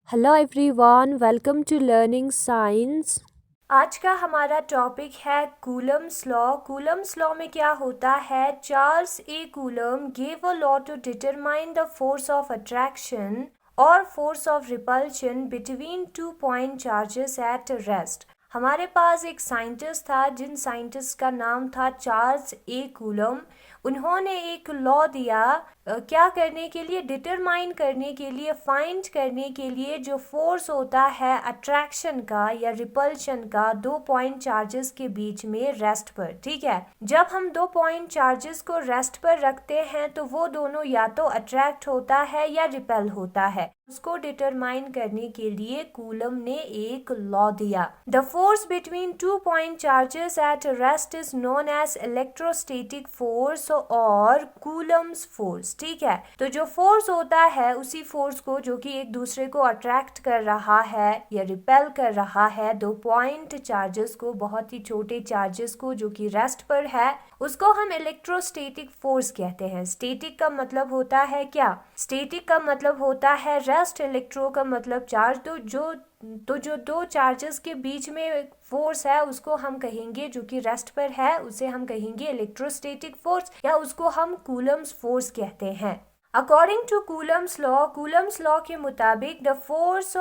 Hello everyone, welcome to learning science. आज का हमारा टॉपिक है कूलम्स लॉ। कूलम्स लॉ में क्या होता है? Charles A Coulomb gave a law to determine the force of attraction और force of repulsion between two point charges at rest. हमारे पास एक साइंटिस्ट था जिन साइंटिस्ट का नाम था चार्ल्स ए कूलम। उन्होंने एक लॉ दिया क्या करने के लिए? डिटरमाइन करने के लिए, फाइंड करने के लिए जो फोर्स होता है अट्रैक्शन का या रिपल्शन का दो पॉइंट चार्जेस के बीच में रेस्ट पर। ठीक है, जब हम दो पॉइंट चार्जेस को रेस्ट पर रखते हैं तो वो दोनों या तो अट्रैक्ट होता है या रिपेल होता है। उसको डिटरमाइन करने के लिए कूलम ने एक लॉ दिया। The force between two point charges at rest is known as electrostatic force और कूलम्स फोर्स। ठीक है, तो जो फोर्स होता है उसी फोर्स को जो कि एक दूसरे को अट्रैक्ट कर रहा है या रिपेल कर रहा है, दो पॉइंट चार्जेस को, बहुत ही छोटे चार्जेस को जो कि रेस्ट पर है, उसको हम इलेक्ट्रोस्टैटिक फोर्स कहते हैं। स्टैटिक का मतलब होता है क्या? स्टैटिक का मतलब होता है रेस्ट, इलेक्ट्रो का मतलब चार्ज। तो जो दो चार्जेस के बीच में फोर्स है उसको हम कहेंगे, जो कि रेस्ट पर है, उसे हम कहेंगे इलेक्ट्रोस्टैटिक फोर्स या उसको हम कूलम्स फोर्स कहते हैं। अकॉर्डिंग टू कूलम्स लॉ के मुताबिक द फोर्स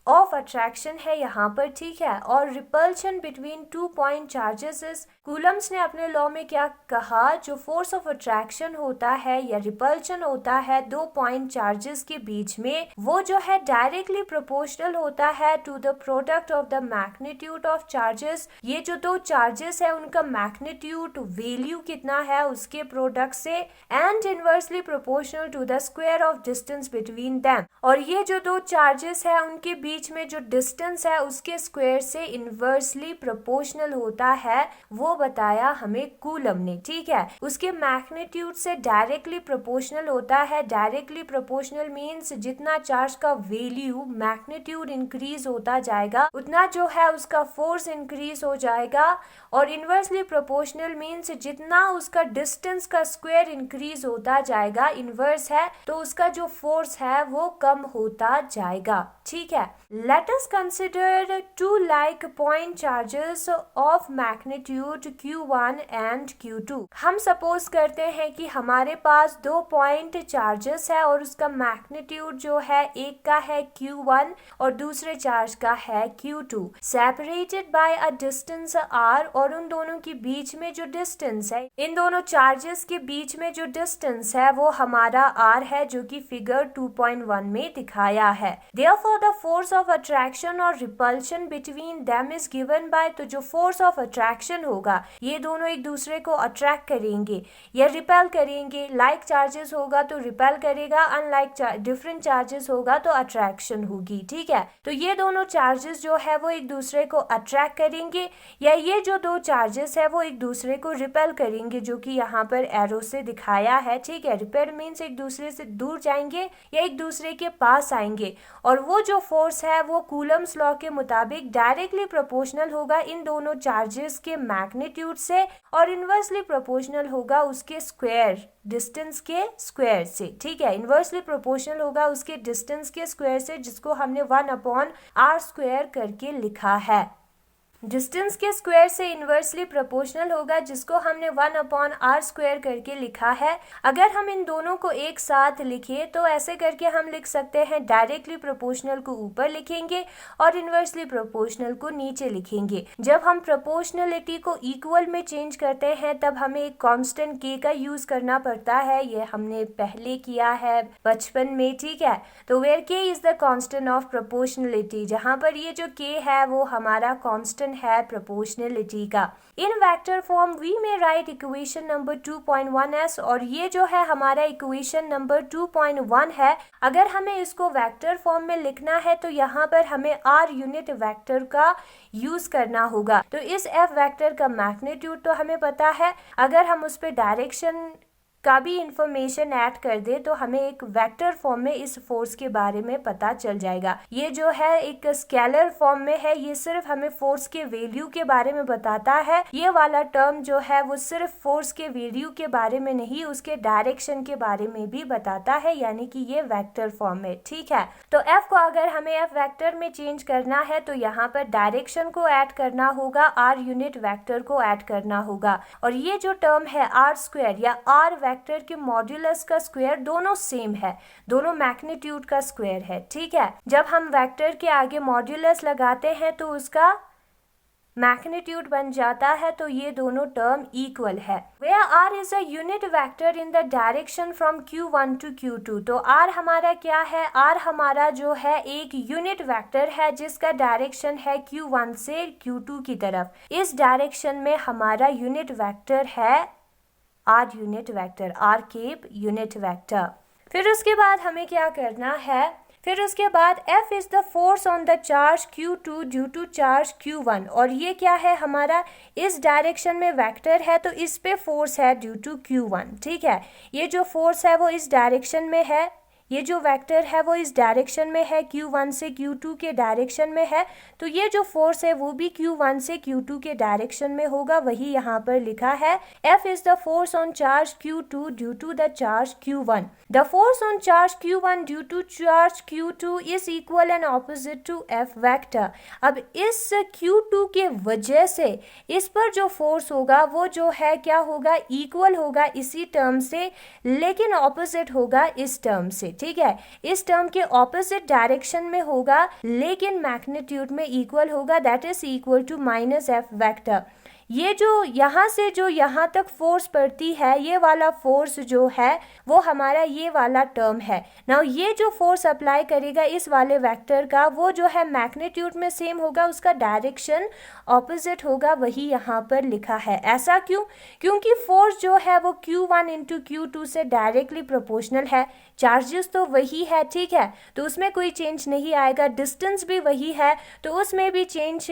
ऑफ अट्रैक्शन है यहाँ पर, ठीक है, और repulsion between two point charges is. Coulomb's ने अपने लॉ में क्या कहा? जो फोर्स ऑफ अट्रैक्शन होता है या रिपल्शन होता है दो पॉइंट चार्जेस के बीच में, वो जो है डायरेक्टली प्रोपोर्शनल होता है to the product of the magnitude of charges. ये जो दो चार्जेस है उनका मैग्नीट्यूड वैल्यू कितना है उसके प्रोडक्ट से, and inversely proportional to the square of distance between them. और ये जो दो चार्जेस है उनके बीच में जो डिस्टेंस है उसके स्क्वायर से इनवर्सली प्रोपोर्शनल होता है, वो बताया हमें कूलम ने। ठीक है, उसके मैग्नीट्यूड से डायरेक्टली प्रोपोर्शनल होता है। डायरेक्टली प्रोपोर्शनल मींस जितना चार्ज का वैल्यू मैग्नीट्यूड इंक्रीज होता जाएगा उतना जो है उसका फोर्स इंक्रीज हो जाएगा। और इनवर्सली प्रोपोर्शनल मींस जितना उसका डिस्टेंस का स्क्वायर इंक्रीज होता जाएगा, इनवर्स है, तो उसका जो फोर्स है वो कम होता जाएगा। ठीक है, let us consider two like point charges of magnitude Q1 and Q2। हम सपोज करते हैं कि हमारे पास दो पॉइंट चार्जेस है और उसका मैग्नीट्यूड जो है एक का है Q1 और दूसरे चार्ज का है Q2, separated by a distance R। और उन दोनों के बीच में जो डिस्टेंस है, इन दोनों चार्जेस के बीच में जो डिस्टेंस है वो हमारा R है, जो कि फिगर 2.1 में दिखाया है। Therefore the force of attraction और repulsion between them is given by। तो जो force of attraction होगा, ये दोनों एक दूसरे को अट्रैक्ट करेंगे या रिपेल करेंगे। लाइक चार्जेस होगा तो रिपेल करेगा, अनलाइक डिफरेंट चार्जेस होगा तो अट्रैक्शन होगी। ठीक है, तो ये दोनों चार्जेस जो है वो एक दूसरे को अट्रैक्ट करेंगे या ये जो दो चार्जेस है वो एक दूसरे को रिपेल करेंगे, जो कि यहाँ पर एरो से दिखाया है। ठीक है, रिपेल मीन्स एक दूसरे से दूर जाएंगे या एक दूसरे के पास आएंगे। और वो जो फोर्स है वो कूलम्स लॉ के मुताबिक डायरेक्टली प्रोपोर्शनल होगा इन दोनों चार्जेस के मैग्नीट्यूड से और इनवर्सली प्रोपोर्शनल होगा उसके स्क्वायर, डिस्टेंस के स्क्वायर से। ठीक है, इनवर्सली प्रोपोर्शनल होगा उसके डिस्टेंस के स्क्वायर से, जिसको हमने 1/r² करके लिखा है। डिस्टेंस के स्क्वायर से इनवर्सली प्रोपोर्शनल होगा, जिसको हमने 1/r² करके लिखा है। अगर हम इन दोनों को एक साथ लिखें तो ऐसे करके हम लिख सकते हैं, डायरेक्टली प्रोपोर्शनल को ऊपर लिखेंगे और इनवर्सली प्रोपोर्शनल को नीचे लिखेंगे। जब हम प्रोपोर्शनलिटी को इक्वल में चेंज करते हैं तब हमें एक कांस्टेंट k का यूज करना पड़ता है। ये हमने पहले किया है बचपन में। ठीक है, तो where k is the constant of proportionality, जहां पर ये जो k है वो हमारा कांस्टेंट है प्रोपोर्शनलिटी का। इन वेक्टर फॉर्म वी में राइट इक्वेशन नंबर 2.1s। और ये जो है हमारा इक्वेशन नंबर 2.1 है। अगर हमें इसको वेक्टर फॉर्म में लिखना है तो यहाँ पर हमें r यूनिट वेक्टर का यूज करना होगा। तो इस f वेक्टर का मैग्नीट्यूड तो हमें पता है, अगर हम उस पर डायरेक्शन का भी इंफॉर्मेशन ऐड कर दे तो हमें एक वेक्टर फॉर्म में इस फोर्स के बारे में पता चल जाएगा। ये जो है एक स्केलर फॉर्म में है, ये सिर्फ हमें फोर्स के वैल्यू के बारे में बताता है। ये वाला टर्म जो है वो सिर्फ फोर्स के वैल्यू के बारे में नहीं, उसके डायरेक्शन के बारे में भी बताता है, यानी कि ये वेक्टर फॉर्म है। ठीक है, तो एफ को अगर हमें एफ वेक्टर में चेंज करना है तो यहाँ पर डायरेक्शन को ऐड करना होगा, आर यूनिट वेक्टर को ऐड करना होगा। और ये जो टर्म है आर स्क्वायर या आर वेक्टर के मॉड्यूलस का स्क्वायर दोनों सेम है, दोनों मैग्नीट्यूड का स्क्वायर है। ठीक है, जब हम वेक्टर के आगे मॉड्यूलस लगाते हैं तो उसका मैग्नीट्यूड बन जाता है, तो ये दोनों टर्म इक्वल है। Where R is a unit vector in the direction from Q1 to Q2, तो आर हमारा क्या है, आर हमारा जो है एक यूनिट वेक्टर है जिसका डायरेक्शन है Q1 से Q2 की तरफ। इस डायरेक्शन में हमारा यूनिट वेक्टर है R unit vector, R cap unit vector. फिर उसके बाद हमें क्या करना है, फिर उसके बाद F is the force on the charge Q2 due to charge Q1, और ये क्या है हमारा इस डायरेक्शन में वेक्टर है तो इस पे फोर्स है ड्यू टू Q1। ठीक है, ये जो फोर्स है वो इस डायरेक्शन में है, ये जो वेक्टर है वो इस डायरेक्शन में है, Q1 से Q2 के डायरेक्शन में है, तो ये जो फोर्स है वो भी Q1 से Q2 के डायरेक्शन में होगा, वही यहाँ पर लिखा है। F is the force on charge Q2 due to the charge Q1। The force on charge Q1 due to charge Q2 is equal and opposite to F vector. अब इस Q2 के वजह से इस पर जो फोर्स होगा वो जो है क्या होगा, इक्वल होगा इसी टर्म से, लेकिन ऑपोजिट होगा इस टर्म से। ठीक है, इस टर्म के ऑपोजिट डायरेक्शन में होगा लेकिन मैग्नीट्यूड में इक्वल होगा, that is equal to minus F vector. ये जो यहाँ से जो यहाँ तक फोर्स पड़ती है, ये वाला फोर्स जो है वो हमारा ये वाला टर्म है। नाउ ये जो फोर्स अप्लाई करेगा इस वाले वेक्टर का वो जो है मैग्नीट्यूड में सेम होगा, उसका डायरेक्शन ऑपोजिट होगा, वही यहाँ पर लिखा है। ऐसा क्यों, क्योंकि फोर्स जो है वो Q1 इंटू Q2 से डायरेक्टली प्रोपोर्शनल है, चार्जेस तो वही है। ठीक है, तो उसमें कोई चेंज नहीं आएगा, डिस्टेंस भी वही है तो उसमें भी चेंज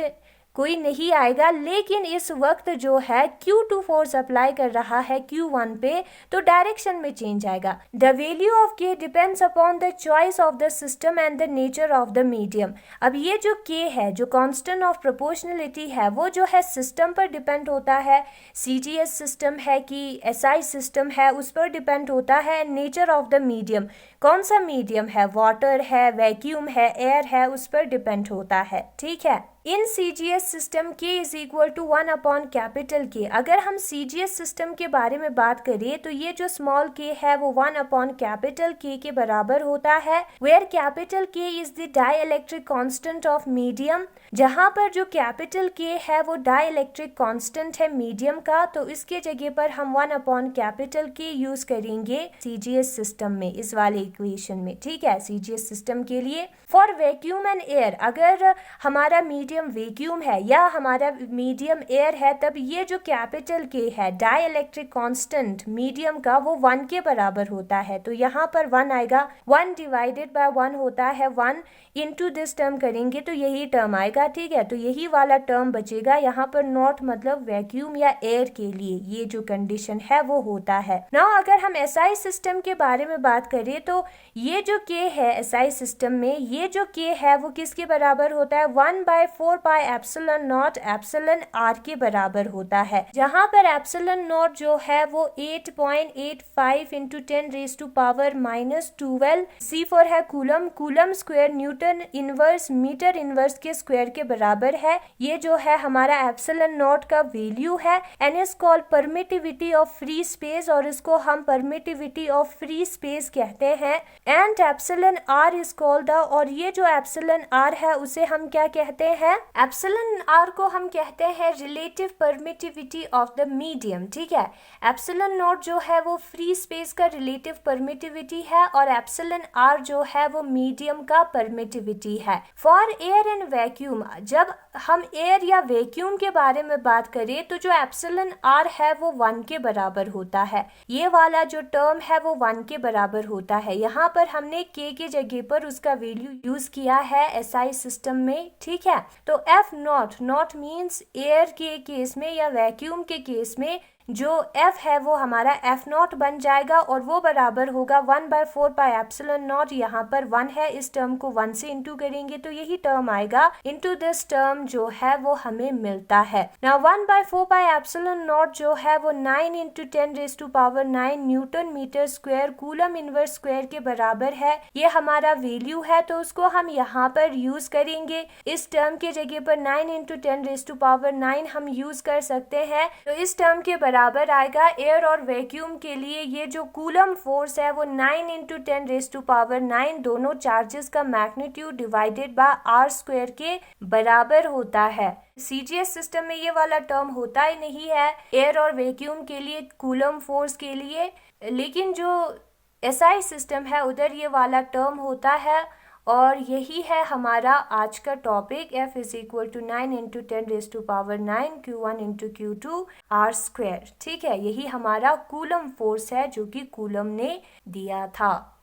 कोई नहीं आएगा, लेकिन इस वक्त जो है Q2 फोर्स अप्लाई कर रहा है Q1 पे तो डायरेक्शन में चेंज आएगा। The value of K depends upon the choice of the system and the nature of the medium. अब ये जो K है, जो कांस्टेंट ऑफ प्रोपोर्शनलिटी है, वो जो है सिस्टम पर डिपेंड होता है, CGS सिस्टम है कि SI सिस्टम है उस पर डिपेंड होता है। नेचर ऑफ द मीडियम, कौन सा मीडियम है, वाटर है, वैक्यूम है, एयर है, उस पर डिपेंड होता है। ठीक है, in CGS system K is equal to 1 upon capital K। अगर हम CGS सिस्टम के बारे में बात करें तो ये जो स्मॉल k है वो 1 अपॉन कैपिटल K के बराबर होता है, where capital K is the dielectric constant of medium. जहाँ पर जो कैपिटल K है वो डाइलेक्ट्रिक कांस्टेंट है मीडियम का, तो इसके जगह पर हम 1 अपॉन कैपिटल K यूज करेंगे CGS सिस्टम में, इस वाले इक्वेशन में। ठीक है, CGS सिस्टम के लिए। फॉर वैक्यूम एंड एयर, अगर हमारा मीडियम वैक्यूम है या हमारा मीडियम एयर है तब ये जो कैपिटल K है डाइलेक्ट्रिक कांस्टेंट मीडियम का वो 1 के बराबर होता है, तो यहाँ पर 1 आएगा, 1 डिवाइडेड बाय 1 होता है 1, इनटू दिस टर्म करेंगे तो यही टर्म आएगा। ठीक है, तो यही वाला टर्म बचेगा यहाँ पर, नॉट मतलब वैक्यूम या एयर के लिए ये जो कंडीशन है वो होता है। नाउ अगर हम SI सिस्टम के बारे में बात करें तो ये जो K है SI सिस्टम में, ये जो K है वो किसके बराबर होता है, 1/4 pi epsilon not epsilon r के बराबर होता है, जहाँ पर एप्सिलॉन नॉट जो है वो 8.85 into 10 raise to power -12 C4 है coulomb, coulomb square newton inverse metre inverse के स्क्वायर के बराबर है। ये जो है हमारा एप्सिलॉन नॉट का वैल्यू है, and is called permittivity of free space, और इसको हम परमिटिविटी ऑफ फ्री स्पेस कहते हैं। And epsilon r is called the, और ये जो एप्सिलॉन r है उसे हम क्या कहते हैं, एप्सिलॉन r को हम कहते हैं relative permittivity of the medium. ठीक है, एप्सिलॉन नॉट जो है वो फ्री स्पेस का रिलेटिव परमिटिविटी है और एप्सिलॉन r जो है वो मीडियम का परमिटिविटी है। फॉर एयर एंड वैक्यूम, जब हम एयर या वैक्यूम के बारे में बात करें तो जो एप्सिलॉन r है वो 1 के बराबर होता है, ये वाला जो टर्म है वो 1 के बराबर होता है। यहाँ पर हमने K के जगह पर उसका वैल्यू यूज किया है SI सिस्टम में। ठीक है, तो F not, not means air के केस में या वैक्यूम के केस में जो F है वो हमारा F0 बन जाएगा और वो बराबर होगा 1/4πε0। यहाँ पर 1 है, इस टर्म को 1 से इंटू करेंगे तो यही टर्म आएगा इंटू दिस टर्म जो है वो हमें मिलता है। ना 1/4πε0 जो है वो 9 × 10⁻⁹ newton metre square coulomb inverse square के बराबर है। ये हमारा वैल्यू है तो उसको हम यहाँ पर यूज करेंगे। इस टर्म के जगह पर 9 × 10⁻⁹ हम यूज कर सकते हैं। तो इस टर्म के बराबर आएगा एयर और वैक्यूम के लिए ये जो कूलम फोर्स है वो 9 × 10⁻⁹ दोनों चार्जेस का magnitude divided by R square के बराबर होता है। सीजीएस सिस्टम में ये वाला टर्म होता ही नहीं है एयर और वैक्यूम के लिए, कूलम फोर्स के लिए, लेकिन जो एसआई सिस्टम है उधर ये वाला टर्म होता है। और यही है हमारा आज का topic F = 9 × 10⁻⁹ Q1 × Q2 R square. ठीक है, यही हमारा कूलम फोर्स है जो कि कूलम ने दिया था।